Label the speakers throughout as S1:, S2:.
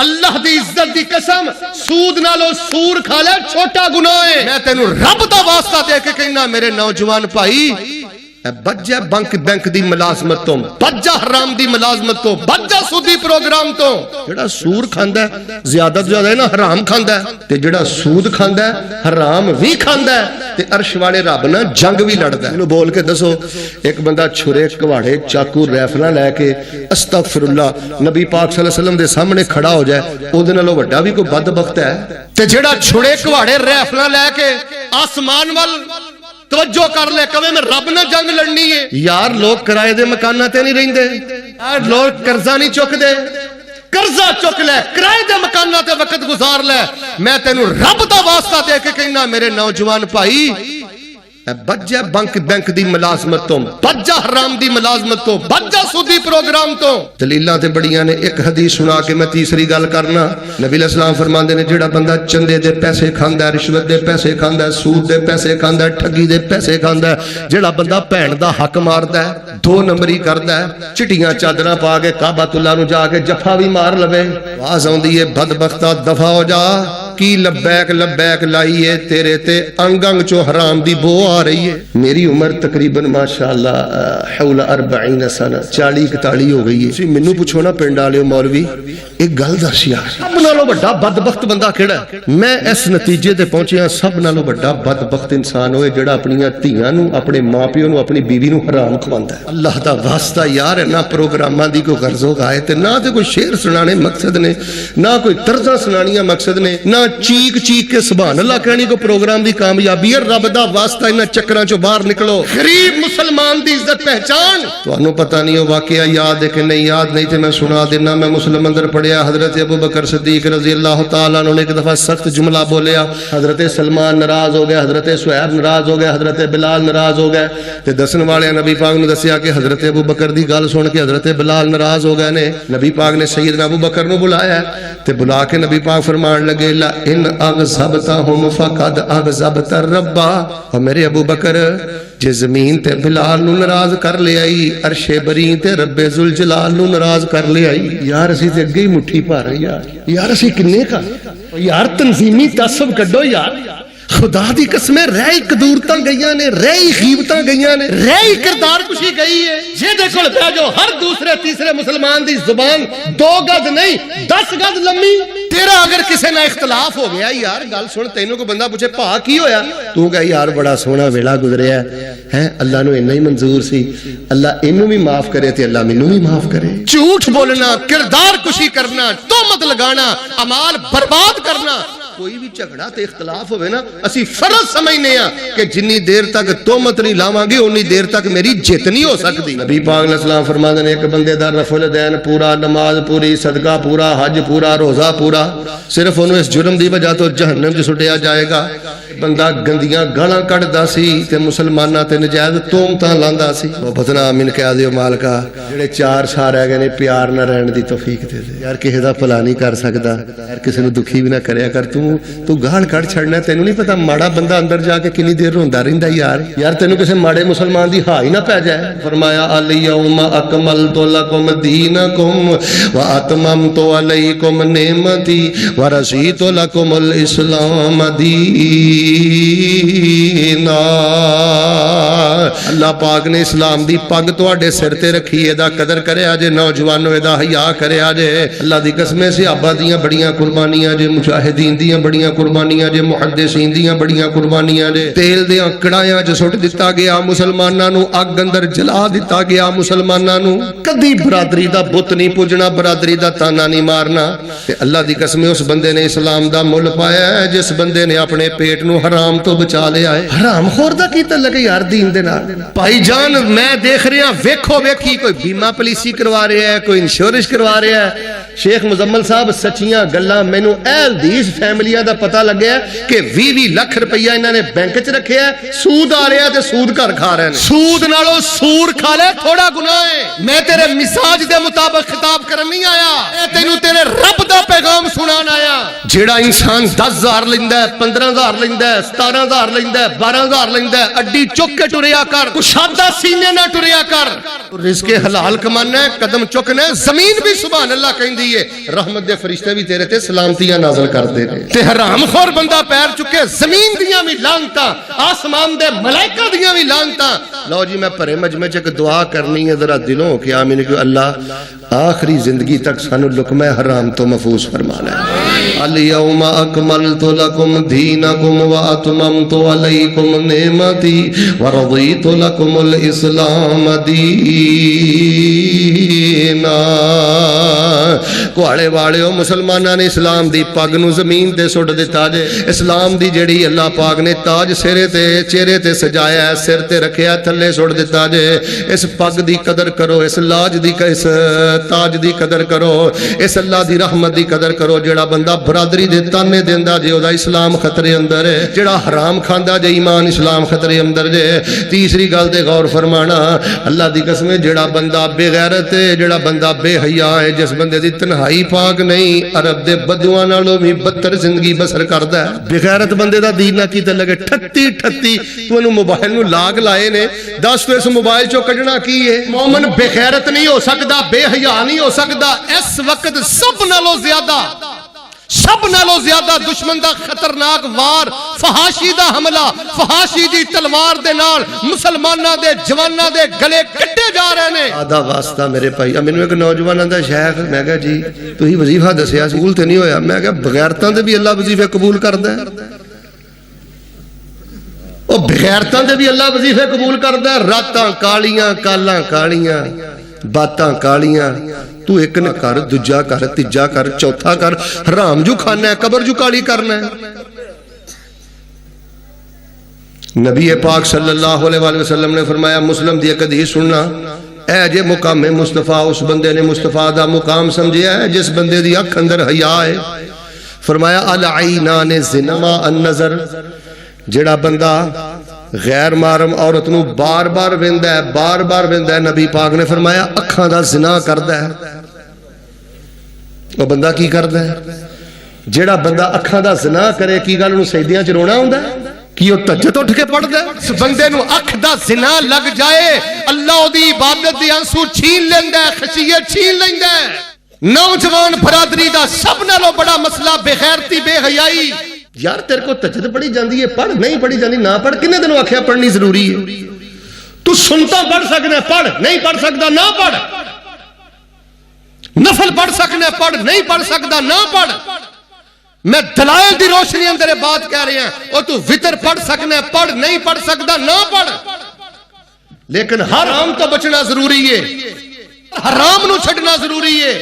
S1: अल्लाह दी इज्जत दी कसम सूद नालों सूर खा ले छोटा गुनाह है। मैं तेनू रब दा वास्ता दे के कहना मेरे नौजवान भाई बज्जा बैंक दी मुलाजमत तो, बज्जा हराम दी मुलाजमत तो, बज्जा सूदी प्रोग्राम तो। जेड़ा सूर खांदा है ज्यादा तो ज्यादा ना हराम खांदा है, ते जेड़ा सूद खांदा है हराम भी खांदा है, ते अर्श वाले रब ना जंग भी लड़दा है। बोल के दसो एक बंदा छुरे कवाड़े चाकू रैफला लैके अस्तगफिरुल्लाह नबी पाक सल्लल्लाहु अलैहि वसल्लम दे सामने खड़ा हो जाए, ओदे नालों वड्डा भी कोई बदबख्त है? ते जेड़ा छुरे कवाड़े रैफला लैके आसमान वल तवज्जो कर ले कवे मैं रब ना जंग लड़नी है। यार लोग किराए दे मकाना ते नहीं रहिंदे, यार लोग कर्जा नहीं चुकदे, कर्जा चुक ले किराए दे मकाना ते वक्त गुजार ले। मैं तेनू रब दा वास्ता दे के कहना मेरे नौजवान भाई बज्जा बैंक दी मुलाजमत तो, बज्जा हराम दी मुलाजमत तो, बज्जा सूदी प्रोग्राम तो। दलीलां ते बड़ियां ने, एक हदीस सुना के मैं तीसरी गल करना। नबी अलैहिस्सलाम फरमांदे ने जेड़ा बंदा चंदे दे पैसे खांदा, रिश्वत दे पैसे खांदा, सूद दे पैसे खांदा, ठगी दे पैसे खांदा, जेड़ा बंदा भैन दा हक मारदा है, दो नंबरी करदा है, चिट्टियां चादरां पा के काबातुल्लाह नूं जाके जफा भी मार लवे, आवाज आउंदी है बदबख्ता दफा हो जा की लब्बैक लब्बैक लाई है तेरे ते अंग अंग चो हराम दी बो आ रही है। मेरी उम्र तकरीबन माशाअल्लाह हौला 40 सन 40-41 हो गई है। तुसीं मैनू पुछो ना पिंड वालिओ मौलवी एक गल दस यार सब नालों बड़ा बदबख्त बंदा किहड़ा है? मैं इस नतीजे ते पहुंचिया सब नालों बड़ा बदबख्त इंसान होए जेड़ा अपनियां धीआं नूं अपने मां प्यो नूं अपनी बीवी नूं हराम खवांदा है। अल्लाह दा वास्ता यार ना प्रोग्रामां दी कोई गर्जो गाए ते ना ते कोई शेर सुनाने मकसद ने, ना कोई तर्जां सुनानियां मकसद ने, ना चीक चीक के सुभान अल्लाह कहनी को प्रोग्राम दी कामयाबी है। रब दा वास्ता इन्हां चक्करां चों बाहर निकलो। गरीब मुसलमान दी इज्जत पहचान। तुहानू पता नहीं हो वाकया याद है कि नहीं याद नहीं थे मैं सुना देना। मैं मुस्लिम अंदर पढ़िया हजरत अबू बकर सिद्दीक रजी अल्लाह तआला अन्हु ने एक दफा सख्त जुमला बोलिया, हजरत सलमान नाराज हो गया, हजरत सुहैब नाराज हो गया, हजरत बिलाल नाराज हो गए। ते दसन वाले नबी पाक ने दसिया कि हजरत अबू बकर दी गल सुन के हजरत बिलाल नाराज हो गए ने। नबी पाक ने सैयदना अबू बकर नू बुलाया ते बुला के नबी पाक फरमान लगे ला इन अगज़बतहुम फक़द अगज़बत रब्बा। और मेरे अबू बकर जे जमीन ते बिलाल नू नाराज कर ले आई, अरशे बरी ते रब्बे जुल जलाल नू नाराज कर ले आई। यार असीं ते अगे ही मुट्ठी पा रहे यार असीं किन्ने का यार तंजीमी तसब कड्डो यार। खुदा दी कसमें रही कदूरतां गईयां ने, रही गीबतां गईयां ने, रही किरदार कुशी गई है। जे देखो जो हर दूसरे तीसरे मुसलमान दी जुबान 2 गज नहीं 10 गज लम्मी। तेरा अगर किसी ना इख्तलाफ हो गया यार गल सुन तेनों को बंदा पूछे भा की होया, तू कह यार बड़ा सोहना वेला गुजरिया है, अल्लाह नू इन्ना ही मंजूर सी, अल्लाह इनू भी माफ करे ते अल्लाह मैनू भी माफ करे। झूठ बोलना, किरदार कुशी करना, तोहमत लगाना, अमाल बर्बाद करना, कोई भी झगड़ा ते इख्तलाफ होवे ना असी फर्ज समझने आ कि जिन्नी देर तक तोहमत नहीं लावांगे उन्नी देर तक मेरी जित नहीं हो सकती। नबी पाक ने सलाम फरमाते ने एक बंदे दा रफुल दैन पूरा, नमाज पूरी, सदका पूरा, हज पूरा, रोजा पूरा, सिर्फ उन्हें इस जुर्म की वजह तो जहन्नम च सुटिया जाएगा। बंदा गंदियां गालां कढ़दा सी ते मुसलमानां ते नजायज तोहमतां लांदा सी। ओ बदनाम इन कह दिओ मालका जेड़े 4 साल रह गए ने प्यार ना रहन दी तौफीक दे दे। यार किसी दा भला नहीं कर सकदा यार, किसी नूं दुखी भी ना करया कर। तू गाल कढ़ छड़ना, तेनू नहीं पता माड़ा बंदा अंदर जाके कितनी देर रोंदा रहिंदा यार तेनू किसी माड़े मुसलमान दी हाई ना पै जाए। फरमाया अल यौमा अकमलतु लकुम दीनकुम व अतममतु अलैकुम नेमती व रज़ीतु लकुमुल इस्लाम दीना। अल्लाह पाक ने इस्लाम दी पग तुहाडे सिर ते रखी, एदा कदर करया जे नौजवानों, एदा हया करया जे। अल्लाह दी कसमें सहाबा दियां बड़ियां कुर्बानियां जे, मुजाहिदीन दियां बड़ियां कुर्बानियां जे, मुहद्दिसीन दियां बड़ियां कुर्बानियां जे। तेल दियां कड़ायां च सुट दिता गया मुसलमानां नूं, अग अंदर जला दिता गया मुसलमानां नूं। कदी बरादरी दा बुत नहीं पूजना, बरादरी दा ताना नहीं मारना। ते अल्लाह दी कसमें उस बंदे ने इस्लाम दा मुल पाया है जिस बंदे ने अपने पेट नूं हराम तो बचा लिया है। हराम खोर दा की तल्लक यार दीन दे नाल? भाईजान मैं देख रहा वेखो वेखी कोई बीमा पॉलिसी करवा रहा है, कोई इंश्योरेंस करवा रहा है। शेख मुजम्मल साहब सच्चियां गल्लां मैनू हदीस फैमिलियां दा पता लग्या कि 20-20 लाख रुपया इन्होंने बैंक च रखे है, सूद आ रहा है सूद घर खा रहे हैं। सूद नालों सूर खा ले थोड़ा गुनाह है। मैं तेरे मिजाज दे मुताबिक खिताब करन नहीं आया, तेनू तेरे रब दा पैगाम सुनान आया। जेड़ा इंसान 10,000 लेंदा है, 15,000 लेंदा है, 17,000 लेंदा है, 12,000 लेंदा है, अड्डी चुक के टुरिया कर, कुशादा सीने ना टुरिया कर। रिज़्क़े हलाल कमाना है, कदम चुकना है। जमीन भी सुभान अल्लाह कहती है, रहमत दे फरिश्ते भी तेरे ते सलामतियां नाज़िल करदे ने। ते हरामखोर बंदा पैर चुके, जमीन दियां भी लानतां, आसमान दे मलाइका दियां भी लानतां। लो जी, मैं भरे मजमे च एक दुआ करनी है, जरा दिलों के आमीन कि अल्लाह आखिरी जिंदगी तक सानू लुकमा हराम तो महफूज फरमाना है। अल-यौमा अकमलतु लकुम दीनकुम व अतममतु अलैकुम नेमती व रज़ीतु लकुमुल इस्लाम दीना। कुआड़े वालिओ, मुसलमानां ने इस्लाम दी पग नूं ज़मीन ते सुट दिता जे। इस्लाम दी जेड़ी अल्लाह पाक ने ताज सिरे ते चेहरे ते सजाया, सिर ते रखिया, थल्ले सुट दिता जे। इस पग दी कदर करो, इस लाज दी, इस ताज दी कदर करो, इस अल्लाह दी रहमत दी कदर करो। जेड़ा बंदा बरादरी दे ताने देंदा जे, ओदा इस्लाम खतरे अंदर है। जेड़ा हराम खांदा जे, ईमान इस्लाम खतरे अंदर जे। तीसरी गल ते गौर फरमाना, अल्लाह दी कसम, जेड़ा बंदा बेगैरत है, जेड़ा बंदा बेहया है, जिस बंदे दी तन्हाई पाक नहीं, अरब दे बदुआं नालों भी बदतर जिंदगी बसर करदा है। बेगैरत बंदे दा दीन ना कीते लगे। ठत्ती ठत्ती तू मोबाइल नूं लाग लाए ने, दस तो इस मोबाइल चो कढ़ना की है। मोमन बेगैरत नहीं हो सकता, बेहया नहीं हो सकता। इस वक्त सब नालों ज्यादा दुश्मन दा खतरनाक वार, फहाशी दा हमला, फहाशी दी तलवार दे नाल मुसलमानां दे जवानां दे गले कट्टे जा रहे ने। आदा वास्ता मेरे भाई, मैनू एक नौजवान आंदा शेख, मैं कहा जी तुसीं वजीफा दसिया कबूल ते नहीं होया। मैं कहा बगैरतां दे भी अल्लाह वजीफे कबूल करदा है, ओ बगैरतां दे भी अल्लाह वजीफे कबूल करदा है। रातां कालियां, कालां कालियां, बातां कालियां, तू एक न कर, दूजा कर, तीजा कर, चौथा कर। हराम जू खाना है, कबर जू काली करना है। नबी पाक सल्लल्लाहु अलैहि वसल्लम ने फरमाया, मुस्लिम दी एक हदीस सुनना, ऐ जे मुकाम मुस्तफा, उस बंदे ने मुस्तफा दा मुकाम समझिया है जिस बंदे दी अख अंदर हया है। फरमाया अल आईना ने जिनमा अन नजर, जेड़ा बंदा गैर महरम औरत नूं बार बार वेंदा है, बार बार वेंदा है, नबी पाक ने फरमाया अखां दा जिना करदा है। वो बंदा की करदा है? जेड़ा बंदा अखां दा जिना करे, की गल नूं सजदियां च रोना हुंदा है कि वो तहज्जुद उठ के पढ़दा है? इस बंदे नूं अख दा जिना लग जाए, अल्लाह ओदी इबादत दे आंसू छीन लैंदा है, खशियत छीन लैंदा है। नौजवान बरादरी दा सब नालों बड़ा मसला बेगैरती, बेहयाई। यार तेरे को तहज्जुद पढ़ी जाती है, पढ़, नहीं पढ़ी जाती ना पढ़। किन्ने तेनों आख्या पढ़नी जरूरी है? तू सुनता पढ़ सकना, पढ़, नहीं पढ़ सकता ना पढ़। नफल पढ़ सकना, पढ़, नहीं पढ़ सकता ना पढ़। मैं दलाइल दी रोशनी अंदर बात कह रहा हूं। तू वितर पढ़ सकना, पढ़, नहीं पढ़ सकता ना पढ़। लेकिन हराम तो बचना जरूरी है, हराम नूं छड्डना जरूरी है।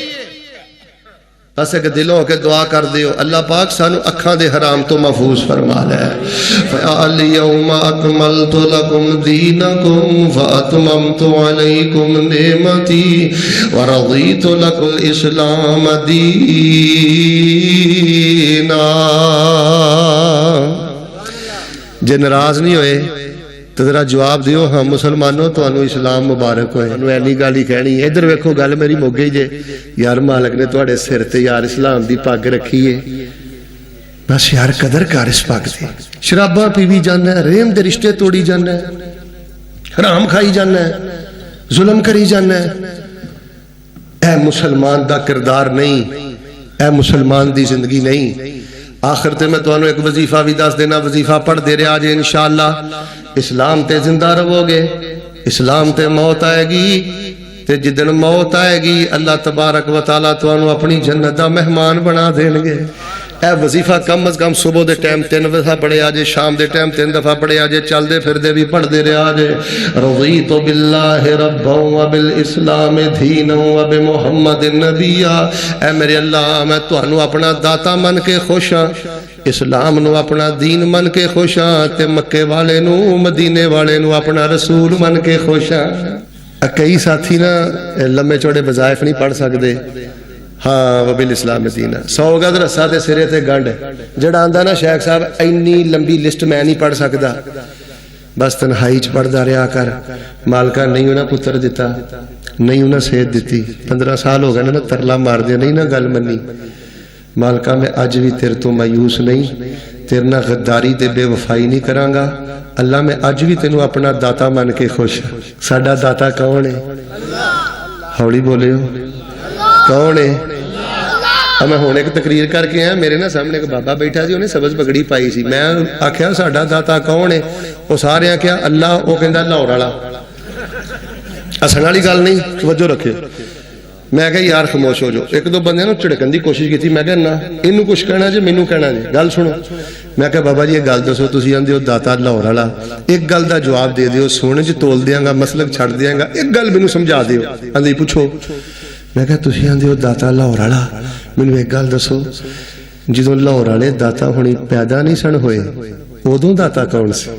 S1: बस एक दिलों के दुआ कर दियो, अल्लाह पाक सानू अखां दे हराम तो महफूज फरमा ले। अल-यौमा अकमलतु लकुम दीनकुम व अतममतु अलैकुम नेमती व रज़ीतु लकुल इस्लाम दीना। जे नाराज नहीं होए तो जरा जवाब दियो, हाँ मुसलमानों तुहानू इस्लाम मुबारक होए। एनी गल ही कहनी। इधर वेखो, गल मेरी मुक गई जे। यार मालक ने तुहाडे सिर ते यार इस्लाम दी पग रखी है, बस यार कदर कर इस पग दी। शराबा पीवी जाना, रेम दे रिश्ते तोड़ी जाना, हराम खाई जाना, जुल्म करी जाना। ऐ मुसलमान दा किरदार नहीं, ऐ मुसलमान दी जिंदगी नहीं। आखिर ते मैं तुहानू एक वजीफा भी दस देना, वजीफा पढ़ते रहा जे इंशाअल्लाह इस्लाम ते जिंदा रहोगे। इस्लाम ते मौत आएगी, ते जिदन मौत आएगी अल्लाह तबारक व तआला तुहानू अपनी जन्नत दा मेहमान बना देंगे। ए वजीफा कम अज कम सुबह के टाइम 3 दफा पढ़िया जे, शाम के टाइम 3 दफा पढ़िया जे, चलते फिरते भी पढ़ते रहा जे। रज़ीतु बिल्लाहि रब्बन व बिल इस्लाम दीनन व बि मुहम्मदिन नबिया। ए मेरे अल्लाह, मैं तुहानू अपना दाता मन के खुश हाँ, इस्लाम नू अपना दीन मन के खुश हाँ, ते मक्के वाले नू, मदीने वाले नू अपना रसूल मन के खुश हाँ। कई साथी ना लम्बे चौड़े वज़ाइफ नहीं पढ़ सकते। हाँ वबिल इस्लाम दीना, 100 गज रस्सा ते सिरे ते गंढ। जड़ा आंदा ना शेख साहब इन्नी लंबी लिस्ट मैं नहीं पढ़ सकता, बस तन्हाई च पढ़दा रहा कर। मालका नहीं उन्हें पुत्र दिता, नहीं उन्हें सेहत दी। 15 साल हो गए ना तरला मार दिया, नहीं ना गल मनी। मालका मैं अज भी तेरे तो मायूस नहीं, तेरे नाल गद्दारी ते बेवफाई नहीं करांगा। अल्लाह मैं अज भी तेनू अपना दाता मन के खुश। साडा दाता कौन है? हौली बोलियो, कौन है? मैं हुण एक तकरीर करके आया, मेरे ना सामने एक बाबा बैठा सी, उन्हें सब्ज पगड़ी पाई सी। मैं आख्या साडा दाता कौन है? वो सारे आख्या अल्लाह। वो कहंदा लाहौर वाला। हसन वाली गल नहीं, तवज्जो रखियो। मैं कहा यार खामोश हो जाओ। एक दो बंदे ना झिड़कन की कोशिश की। मैं कहा ना इनू कुछ कहना जे मैनू कहना जे, गल सुनो। मैं कहा बाबा जी एक गल दसो, तुसीं आंदे हो दाता लाहौर वाला, एक गल का जवाब दे दिओ, सोने च तोल देंगा, मसलक छड़ देंगा, एक गल मैनू समझा दिओ। आंदी पुछो। मैं कहा तुसीं आंदे हो दाता लाहौर वाला, मैनू एक गल दसो, जदों लाहौर वाले दाता हुणी पैदा नहीं सन होए, उदों दाता कौन सी?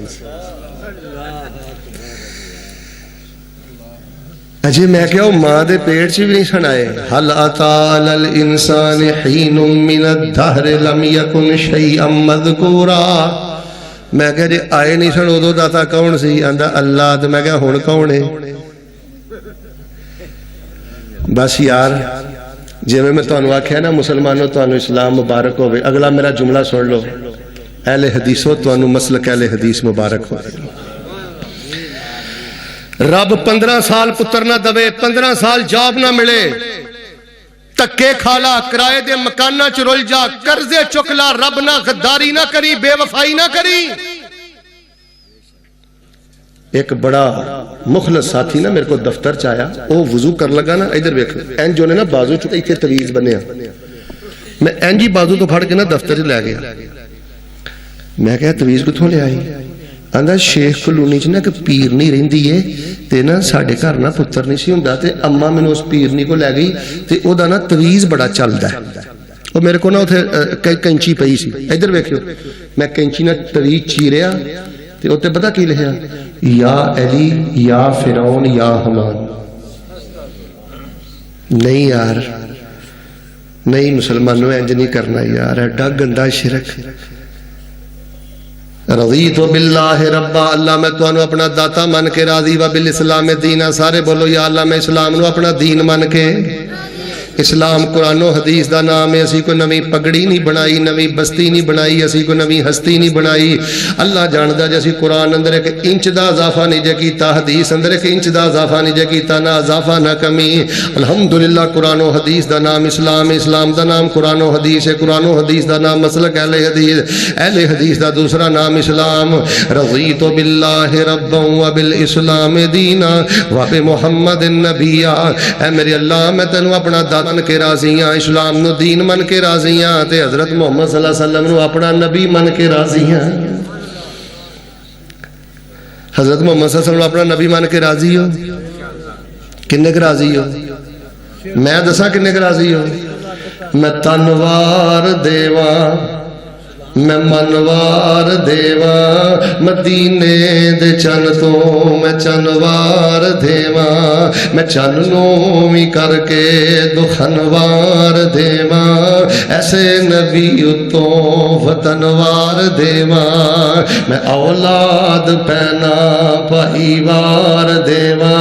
S1: अजे मैं क्या मां दे पेट च भी नहीं सन आए। हल अता अलल इंसान हीनुम मिनद दहर लम यकुन शैअम मज़कूरा। मैं क्या जे आए नहीं सन उदों दाता कौन सी? आंदा अल्लाह। ते मैं क्या हुण कौन है? बस यार जिवें मैं तुहानूं आख्या ना मुसलमानों तुहानूं इस्लाम मुबारक होवे। अगला मेरा जुमला सुन लो, अहले हदीसो तुहानूं मसलक अहले हदीस मुबारक होवे। रब 15 साल पुत्र ना दवे, 15 साल जॉब ना मिले, धक्के खाला, किराए दे मकाना च रुल जा, कर्जे चुकला, रब ना गद्दारी ना करी, बेवफाई ना करी। एक बड़ा मुखलस साथी ना मेरे को दफ्तर च आया, वो वजू कर लगा ना, इधर वेख इंज उन्हें ना बाजू च इत्थे तवीज बनिया, मैं इंज ही बाजू तो फड़ के ना दफ्तर च लै गया। मैं कहा तवीज कित्थों ले आई? आंदा शेख कलोनी च ना एक पीरनी रहिंदी है, ते ना साडे घर ना पुत्र नहीं सी हुंदा, ते अम्मा मैनू उस पीरनी को लै गई, ते ओदा ना तवीज बड़ा चलदा है। वो मेरे को ना उत्थे कैंची पई सी, इधर वेखियो, मैं कैंची नाल तवीज चीरिया, ते उत्ते पता की लिखिया? या अली या फिरौन या हमान। नहीं यार नहीं, मुसलमानों इंज नहीं करना यार, एडा गंदा शिरक। रज़ीतु बिल्लाहि रब्बा, अल्लाह मैं तुहानू अपना दाता मन के राजी, व बिल इस्लाम दीना। सारे बोलो या अल्लाह मैं इस्लाम नू अपना दीन मन के। इस्लाम कुरानो हदीस का नाम है। असी कोई नवी पगड़ी नहीं बनाई, नवी बस्ती नहीं बनाई, असी कोई नवी हस्ती नहीं बनाई। अल्लाह जानदा जे असी कुरान अंदर एक इंच का इजाफा नहीं जे कीता, हदीस अंदर एक इंच का इजाफा नहीं जे कीता, ना इजाफा ना कमी। अल्हम्दुलिल्लाह कुरानो हदीस का नाम इस्लाम है, इस्लाम का नाम कुरानो हदीस है, कुरानो हदीस का नाम मसलक अहले हदीस, अहले हदीस का दूसरा नाम इस्लाम। रज़ीतु बिल्लाहि रब्बन व बिल इस्लाम दीना व बि मुहम्मदिन नबिया। ऐ मेरे अल्लाह मैं तेनू अपना मन के राजी हाँ, इस्लाम नु दीन मन के राजी हाँ, ते हजरत मुहम्मद सल्लल्लाहु अलैहि वसल्लम नु अपना नबी मन के राजी हाँ। हजरत मुहम्मद सल्लल्लाहु अलैहि वसल्लम अपना नबी मन के राजी हो? किन्ने के राजी हो? मैं दसा किन्ने के राजी हो? मैं तनवार देवा, मैं मनवार देवा, मदीने दे चन तो मैं चनवार देवा, मैं चन नो भी करके दुखनवार देवा, ऐसे नबी उतो वतनवार देवा, मैं औलाद पैना भाईवार देवा,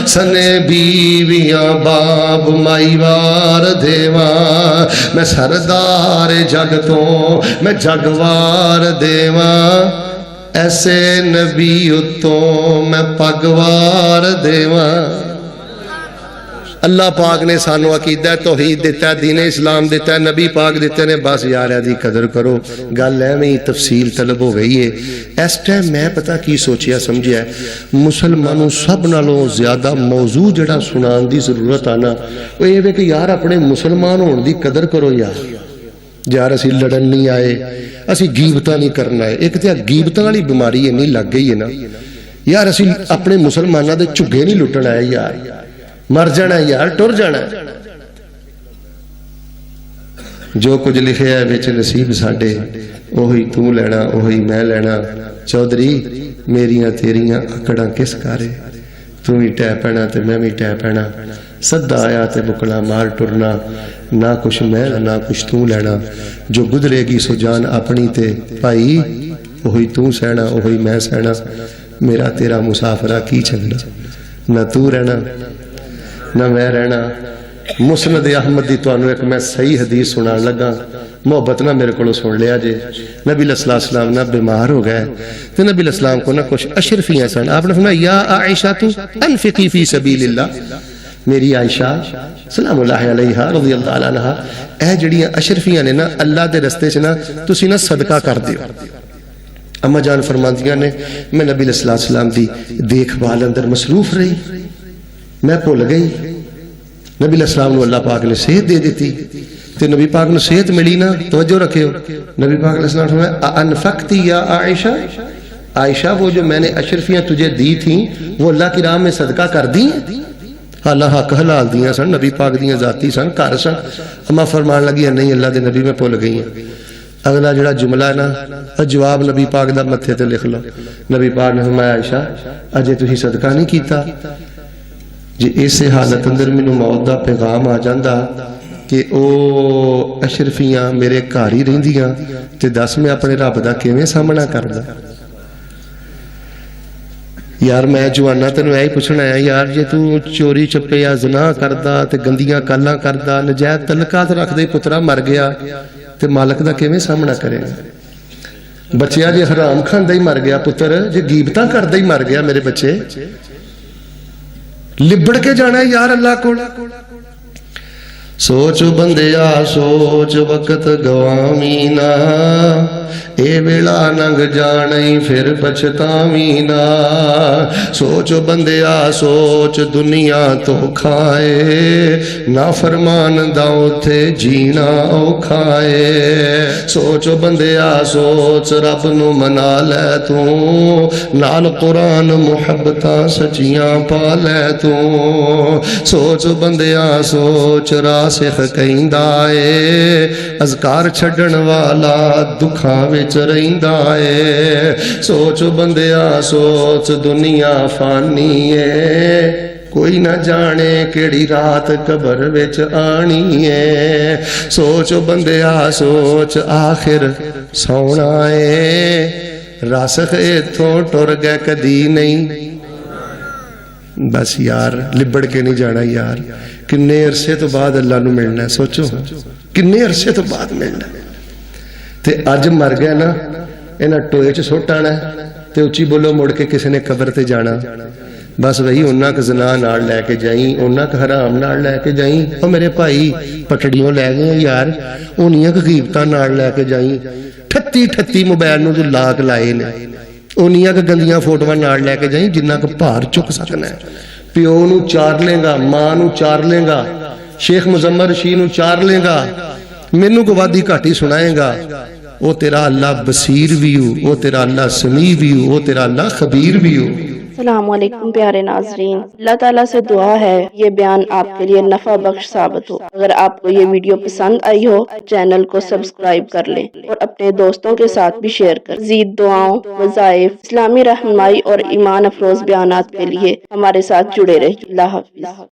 S1: सने बीवियां बाप माईवार देवा, मैं सरदार जग तो मैं जगवार देवा, ऐसे नबी उतो मैं पगवार देवा। अल्लाह पाक ने सानू अकीदा तौहीद दिता, दीन इस्लाम दिता, नबी पाक दिते ने। बस यार दी कदर करो। गल एवें तफसील तलब हो गई है। इस टाइम मैं पता की सोचिया समझिया, मुसलमानों सब नालों ज्यादा मौजू जड़ा सुनान की जरूरत आना वो ये वे कि यार अपने मुसलमान होने की कदर करो यार असी लड़न नहीं आए, असी गीबता नहीं करना है। एक तो गीबता वाली बीमारी इन्नी लग गई है ना यार, असी अपने मुसलमानों के झुग्गे नहीं लुटन आए यार, मर जाना यार, टुर जाना। जो कुछ लिखे है विच नसीब साडे, ओही तू लेना ओही मैं लेना। चौधरी मेरिया तेरिया अकड़ा किस कारे, तू ही टै पैना ते मैं भी टै पैना, सदा आया ते बुकला मार टुरना, ना कुछ मैं ना कुछ तू लेना। जो गुजरेगी सो जान अपनी ते भाई, ओही तू सहना ओही मैं सहना। मेरा तेरा मुसाफरा की चलना, ना तू रहना ना मैं रहना, मुसनद अहमद दी तुहानू एक मैं सही हदीस सुनान लगा, मोहब्बत ना मेरे को सुन लिया जे। नबी सलाम ना बीमार हो गए तो नबी सलाम को ना कुछ अशरफियां सन, आपने फरमाया या आयशा तू अनफिकी फी सबीलिल्लाह, मेरी आयशा सलामुल्लाह अलैहा रज़ी अल्लाह अन्हा, ए जड़ियां अशरफियां ने ना अल्लाह दे रस्ते च ना तुसी ना सदका कर दियो। अम्मा जान फरमांदियां ने मैं नबी सलाम दी देखभाल अंदर मसरूफ रही, मैं भुल गई। नबी सलाम को अल्लाह पाक ने सेहत दे दी, तो नबी पाक को सेहत मिली ना, तवज्जो रखियो, नबी पाक ने अनफक्ती या आयशा, आयशा वो जो मैंने अशरफियां तुझे दी थी वो अल्लाह की राह में सदका कर दी? हाला हक हलाल दियां सन, नबी पाक दियां जाती सन, घर सन। अम्मा फरमान लगी नहीं अल्लाह के नबी मैं भुल गई हूं। अगला जड़ा जुमला ना जवाब नबी पाक दा मत्थे ते लिख लो। नबी पाक ने फरमाया आयशा अजे तुसीं सदका नहीं कीता, जे इस हालत अंदर मैनू मौत का पैगाम आ जाता कि ओ अशरफियां मेरे घर ही रहिंदियां ते दस मैं अपने रब का किवें सामना करदा। यार मैं जवाना तेन यही पूछना है यार, जे तू चोरी चप्पे या ज़ना करदा ते गंदियां गालां करदा, नजायज़ तलकात रखदे पुत्रा मर गया ते मालक दा किवें सामना करेगा? बच्चिया जे हराम खांदा ही मर गया पुत्र, जे गीबतां करदा ही मर गया मेरे बच्चे, लिबड़ के जाना यार अल्लाह को। सोच बंदिया सोच वक्त गवामी ना, ए वेला नंग जाने फिर पछतावी ना। सोच बंदिया सोच दुनिया तो खाए, ना फरमान दा उथे जीना औखाए। सोच बंदिया सोच रब नू मना लै तू, नाल कुरान मुहब्बतां सचियां पा लै तू। सोच बंदिया सोच रासिख कहंदा ए, अज़कार छड्डण वाला दुखां विच रहिंदा ए। सोच बंदिया सोच दुनिया फानी है, कोई ना जाने केड़ी रात कबर विच आनी है। सोच बंदिया सोच आखिर सौना है, रासख इथों टुर गए कदी नहीं। बस यार लिबड़ के नहीं जाना यार, किन्ने अरसे तो बाद अल्लाह नू मिलना है। सोचो किन्ने अरसे तो बाद मिलना ते अज मर गया ना, इन्हां टोए च सुट आना ते उच्ची बोलो मुड़ के किसी ने कबर ते जाना। बस वही उन्ना क ज़ना नाल लैके जाई, उन्ना क हराम नाल लैके जाई। ओ मेरे भाई पटड़ियों लै गए यार, उन्नियां क गीबतां नाल लैके जाई। 38 मोबाइल नू तू लाक लाए ने, उन्नियां क गंदियां फोटोआं नाल लैके जाई जिन्ना क भार चुक सकना है। प्यो नू चार लेगा, मां नू चार लेगा, शेख मुजम्मर रशीद नू चार लेगा, मैनू को वादी घाटी सुनाएगा। वो तेरा अल्लाह बसीर भी हो, वो तेरा अल्लाह समी भी हो, वो तेरा अल्लाह खबीर भी हो।
S2: अस्सलामुअलैकुम प्यारे नाजरीन, अल्लाह ताला से दुआ है ये बयान आपके लिए नफा बख्श साबित हो। अगर आपको ये वीडियो पसंद आई हो चैनल को सब्सक्राइब कर लें और अपने दोस्तों के साथ भी शेयर कर। मज़ीद दुआओं, वज़ाइफ, इस्लामी रहनुमाई और ईमान अफरोज बयानात के लिए हमारे साथ जुड़े रहें। अल्लाह हाफ़िज़।